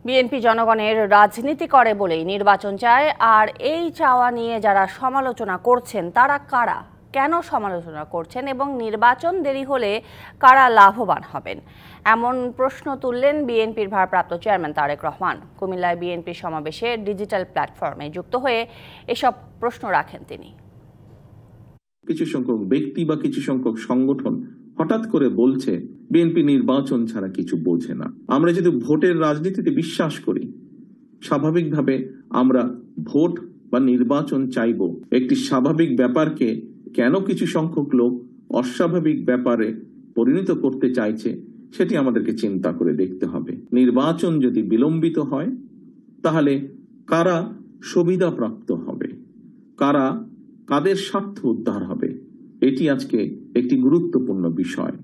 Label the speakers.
Speaker 1: BNP জনগণের রাজনীতি করে বলেই নির্বাচন চায়, আর এই চাওয়া নিয়ে যারা সমালোচনা করছেন তারা কারা, কেন সমালোচনা করছেন এবং নির্বাচন দেরি হলে কারা লাভবান হবেন, এমন প্রশ্ন তুললেন বিএনপির ভারপ্রাপ্ত চেয়ারম্যান তারেক রহমান। কুমিল্লায় বিএনপির সমাবেশে ডিজিটাল প্ল্যাটফর্মে যুক্ত হয়ে এসব প্রশ্ন রাখেন তিনি।
Speaker 2: কিছু সংখ্যক ব্যক্তি বা কিছু সংখ্যক সংগঠন হঠাৎ করে বলছে বিএনপি নির্বাচন ছাড়া কিছু বোঝে না। আমরা যদি ভোটের রাজনীতিতে বিশ্বাস করি, স্বাভাবিকভাবে আমরা ভোট বা নির্বাচন চাইব। একটি স্বাভাবিক ব্যাপারকে কেন কিছু সংখ্যক লোক অস্বাভাবিক ব্যাপারে পরিণত করতে চাইছে সেটি আমাদেরকে চিন্তা করে দেখতে হবে। নির্বাচন যদি বিলম্বিত হয় তাহলে কারা সুবিধাপ্রাপ্ত হবে, কাদের স্বার্থ উদ্ধার হবে, এটি আজকে একটি গুরুত্বপূর্ণ বিষয়।